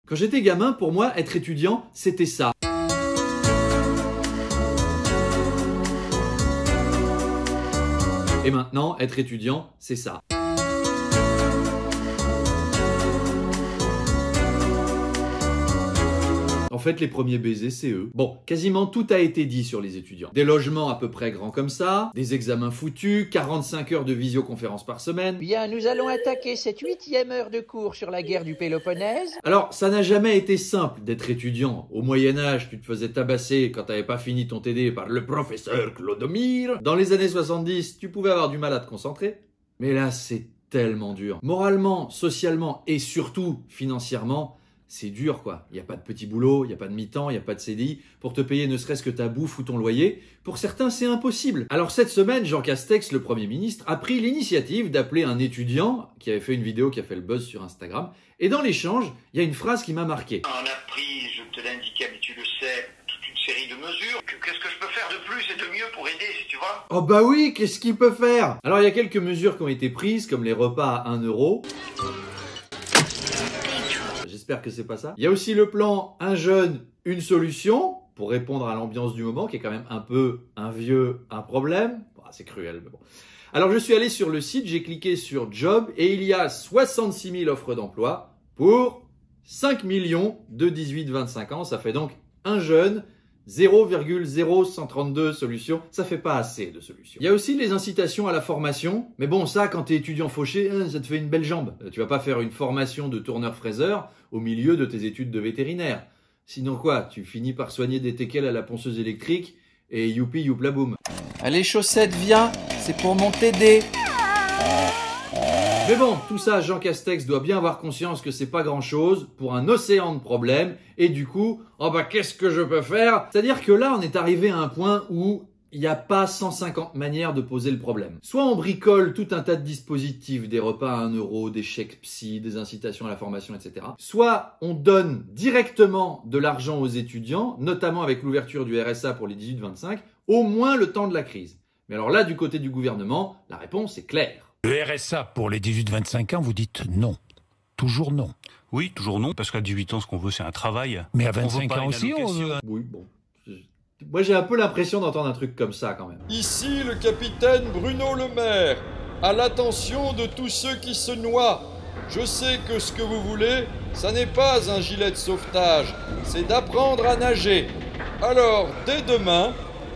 Quand j'étais gamin, pour moi, être étudiant, c'était ça. Et maintenant, être étudiant, c'est ça. En fait, les premiers baisers, c'est eux. Bon, quasiment tout a été dit sur les étudiants. Des logements à peu près grands comme ça, des examens foutus, 45 heures de visioconférence par semaine. Bien, nous allons attaquer cette 8e heure de cours sur la guerre du Péloponnèse. Alors, ça n'a jamais été simple d'être étudiant. Au Moyen-Âge, tu te faisais tabasser quand t'avais pas fini ton TD par le professeur Clodomir. Dans les années 70, tu pouvais avoir du mal à te concentrer. Mais là, c'est tellement dur. Moralement, socialement et surtout financièrement, c'est dur quoi. Il n'y a pas de petit boulot, il n'y a pas de mi-temps, il n'y a pas de CDI pour te payer ne serait-ce que ta bouffe ou ton loyer. Pour certains, c'est impossible. Alors cette semaine, Jean Castex, le Premier ministre, a pris l'initiative d'appeler un étudiant qui avait fait une vidéo qui a fait le buzz sur Instagram. Et dans l'échange, il y a une phrase qui m'a marqué. On a pris, je te l'indiquais, mais tu le sais, toute une série de mesures. Qu'est-ce que je peux faire de plus et de mieux pour aider, si tu vois? Oh bah oui, qu'est-ce qu'il peut faire? Alors il y a quelques mesures qui ont été prises, comme les repas à 1 €. J'espère que c'est pas ça. Il y a aussi le plan Un jeune, une solution, pour répondre à l'ambiance du moment, qui est quand même un peu un vieux, un problème. Bon, c'est cruel, mais bon. Alors je suis allé sur le site, j'ai cliqué sur Job, et il y a 66 000 offres d'emploi pour 5 millions de 18-25 ans. Ça fait donc un jeune, 0,0132 solutions, ça fait pas assez de solutions. Il y a aussi les incitations à la formation, mais bon ça quand t'es étudiant fauché, ça te fait une belle jambe. Tu vas pas faire une formation de tourneur-fraiseur au milieu de tes études de vétérinaire. Sinon quoi, tu finis par soigner des teckels à la ponceuse électrique et youpi youpla boum. Allez chaussettes, viens, c'est pour mon TD. Mais bon, tout ça, Jean Castex doit bien avoir conscience que c'est pas grand-chose pour un océan de problèmes. Et du coup, oh bah qu'est-ce que je peux faire? C'est-à-dire que là, on est arrivé à un point où il n'y a pas 150 manières de poser le problème. Soit on bricole tout un tas de dispositifs, des repas à 1 €, des chèques psy, des incitations à la formation, etc. Soit on donne directement de l'argent aux étudiants, notamment avec l'ouverture du RSA pour les 18-25, au moins le temps de la crise. Mais alors là, du côté du gouvernement, la réponse est claire. Le RSA pour les 18-25 ans, vous dites non. Toujours non. Oui, toujours non, parce qu'à 18 ans, ce qu'on veut, c'est un travail. Mais à On veut 25 pas ans une aussi, on allocation. veut... Oui, bon. Moi, j'ai un peu l'impression d'entendre un truc comme ça, quand même. Ici le capitaine Bruno Le Maire, à l'attention de tous ceux qui se noient. Je sais que ce que vous voulez, ça n'est pas un gilet de sauvetage, c'est d'apprendre à nager. Alors, dès demain,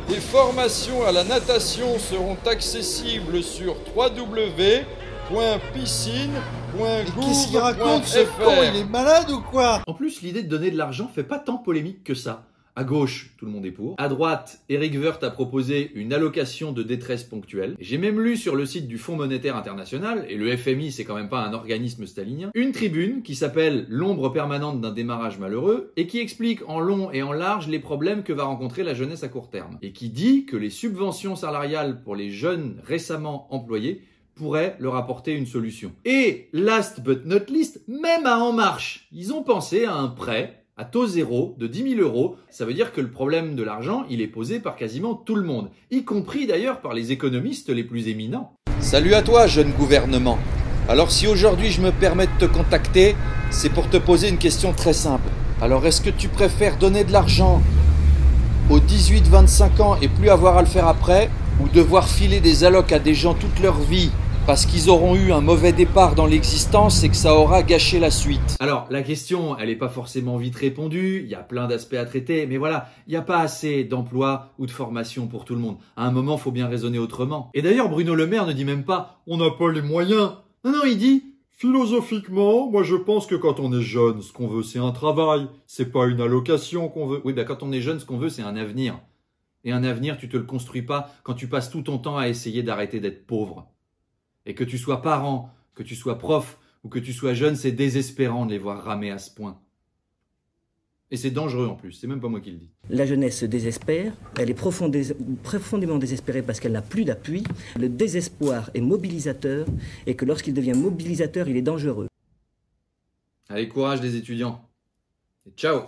les formations à la natation seront accessibles sur www.piscine.gouv.fr. Qu'est-ce qu'il raconte ce con? Il est malade ou quoi? En plus, l'idée de donner de l'argent fait pas tant polémique que ça. À gauche, tout le monde est pour. À droite, Éric Woerth a proposé une allocation de détresse ponctuelle. J'ai même lu sur le site du Fonds monétaire international, et le FMI c'est quand même pas un organisme stalinien, une tribune qui s'appelle « L'ombre permanente d'un démarrage malheureux » et qui explique en long et en large les problèmes que va rencontrer la jeunesse à court terme. Et qui dit que les subventions salariales pour les jeunes récemment employés pourraient leur apporter une solution. Et last but not least, même à En Marche, ils ont pensé à un prêt à taux zéro de 10 000 €. Ça veut dire que le problème de l'argent, il est posé par quasiment tout le monde, y compris d'ailleurs par les économistes les plus éminents. Salut à toi, jeune gouvernement. Alors si aujourd'hui je me permets de te contacter, c'est pour te poser une question très simple. Alors est-ce que tu préfères donner de l'argent aux 18-25 ans et plus avoir à le faire après, ou devoir filer des allocs à des gens toute leur vie parce qu'ils auront eu un mauvais départ dans l'existence et que ça aura gâché la suite? Alors, la question, elle n'est pas forcément vite répondue, il y a plein d'aspects à traiter, mais voilà, il n'y a pas assez d'emplois ou de formation pour tout le monde. À un moment, il faut bien raisonner autrement. Et d'ailleurs, Bruno Le Maire ne dit même pas « on n'a pas les moyens ». Non, non, il dit « philosophiquement, moi je pense que quand on est jeune, ce qu'on veut c'est un travail, c'est pas une allocation qu'on veut ». Oui, ben quand on est jeune, ce qu'on veut c'est un avenir. Et un avenir, tu te le construis pas quand tu passes tout ton temps à essayer d'arrêter d'être pauvre. Et que tu sois parent, que tu sois prof ou que tu sois jeune, c'est désespérant de les voir ramer à ce point. Et c'est dangereux en plus, c'est même pas moi qui le dis. La jeunesse se désespère, elle est profondément désespérée parce qu'elle n'a plus d'appui. Le désespoir est mobilisateur et que lorsqu'il devient mobilisateur, il est dangereux. Allez, courage les étudiants. Et ciao!